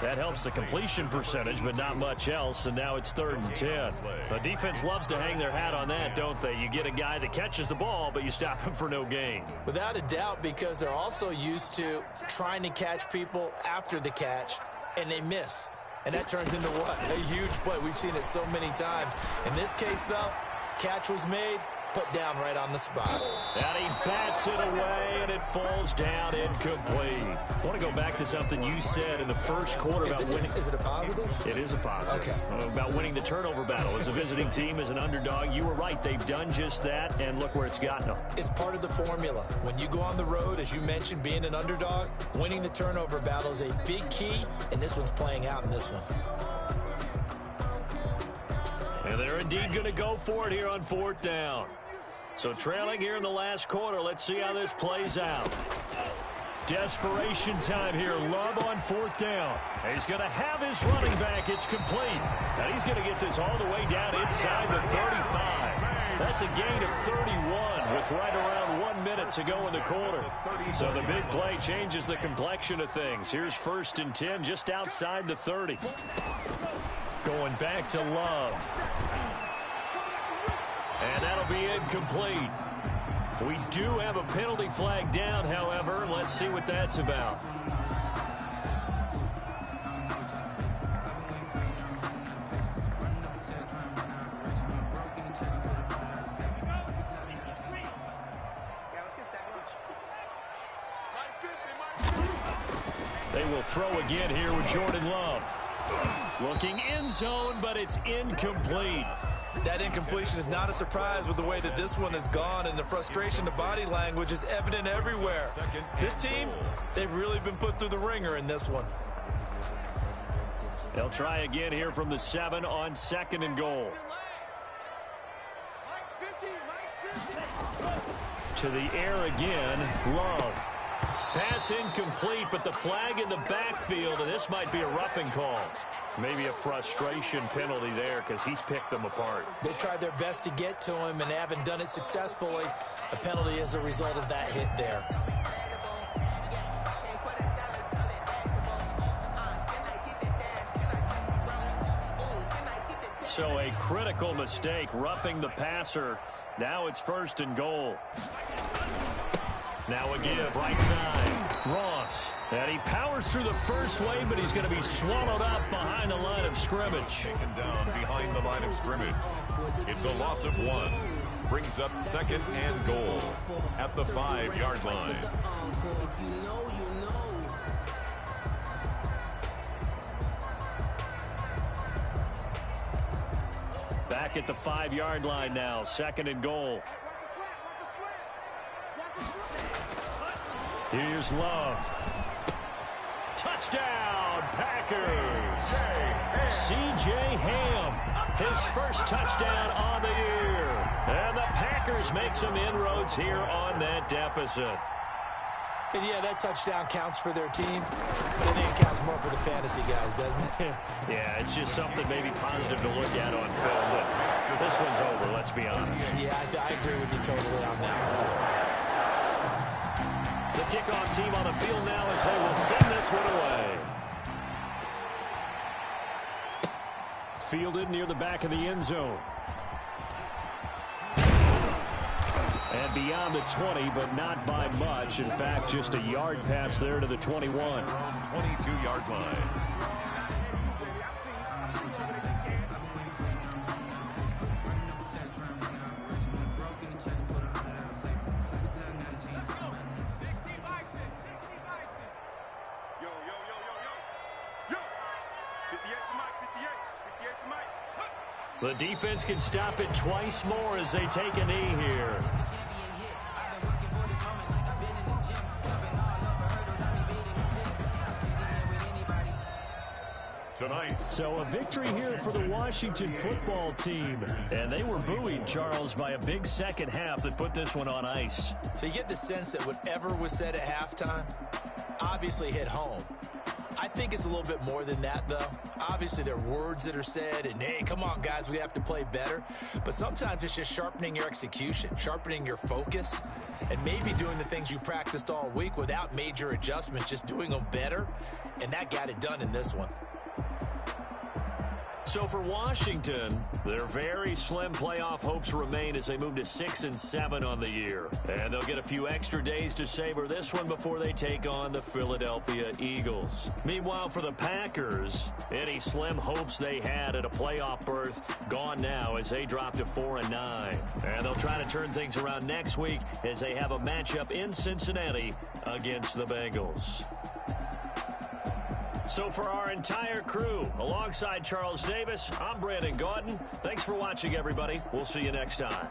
That helps the completion percentage, but not much else, and now it's 3rd and 10. The defense loves to hang their hat on that, don't they? You get a guy that catches the ball, but you stop him for no gain. Without a doubt, because they're also used to trying to catch people after the catch, and they miss. And that turns into what? A huge play. We've seen it so many times. In this case, though, catch was made, put down right on the spot. And he bats it away, and it falls down incomplete. I want to go back to something you said in the first quarter about winning. Is it a positive? It is a positive. Okay. About winning the turnover battle. As a visiting team, as an underdog, you were right. They've done just that, and look where it's gotten them. It's part of the formula. When you go on the road, as you mentioned, being an underdog, winning the turnover battle is a big key, and this one's playing out in this one. And they're indeed going to go for it here on 4th down. So trailing here in the last quarter, let's see how this plays out. Desperation time here. Love on 4th down. He's going to have his running back. It's complete. And he's going to get this all the way down inside the 35. That's a gain of 31 with right around 1 minute to go in the quarter. So the big play changes the complexion of things. Here's 1st and 10 just outside the 30. Going back to Love. And that'll be incomplete. We do have a penalty flag down, however. Let's see what that's about. They will throw again here with Jordan Love. Looking end zone, but it's incomplete. That incompletion is not a surprise with the way that this one has gone, and the frustration, the body language is evident everywhere. This team, they've really been put through the ringer in this one. They'll try again here from the 7 on 2nd and goal. To the air again, Love. Pass incomplete, but the flag in the backfield, and this might be a roughing call. Maybe a frustration penalty there because he's picked them apart. They tried their best to get to him and haven't done it successfully. A penalty is a result of that hit there. So a critical mistake, roughing the passer. Now it's 1st and goal. Now a give, right side. Ross. And he powers through the first wave, but he's going to be swallowed up behind the line of scrimmage. Taken down behind the line of scrimmage. It's a loss of 1. Brings up 2nd and goal at the 5-yard line. Back at the 5-yard line now, 2nd and goal. Here's Love. Touchdown, Packers. C.J. Ham, his first touchdown on the year. And the Packers make some inroads here on that deficit. And yeah, that touchdown counts for their team, but I think it counts more for the fantasy guys, doesn't it? Yeah, it's just something maybe positive to look at on film, but this one's over, let's be honest. Yeah, I agree with you totally on that one. The kickoff team on the field now as they will send this one away. Fielded near the back of the end zone. And beyond the 20, but not by much. In fact, just a yard pass there to the 21. 22-yard line. The defense can stop it twice more as they take a knee here. Tonight. So a victory here for the Washington football team. And they were buoyed, Charles, by a big second half that put this one on ice. So you get the sense that whatever was said at halftime obviously hit home. I think it's a little bit more than that, though. Obviously, there are words that are said, and, hey, come on, guys, we have to play better. But sometimes it's just sharpening your execution, sharpening your focus. and maybe doing the things you practiced all week without major adjustments, just doing them better, and that got it done in this one. So for Washington, their very slim playoff hopes remain as they move to 6-7 on the year. And they'll get a few extra days to savor this one before they take on the Philadelphia Eagles. Meanwhile, for the Packers, any slim hopes they had at a playoff berth gone now as they drop to 4-9. And they'll try to turn things around next week as they have a matchup in Cincinnati against the Bengals. So for our entire crew, alongside Charles Davis, I'm Brandon Gaudin. Thanks for watching, everybody. We'll see you next time.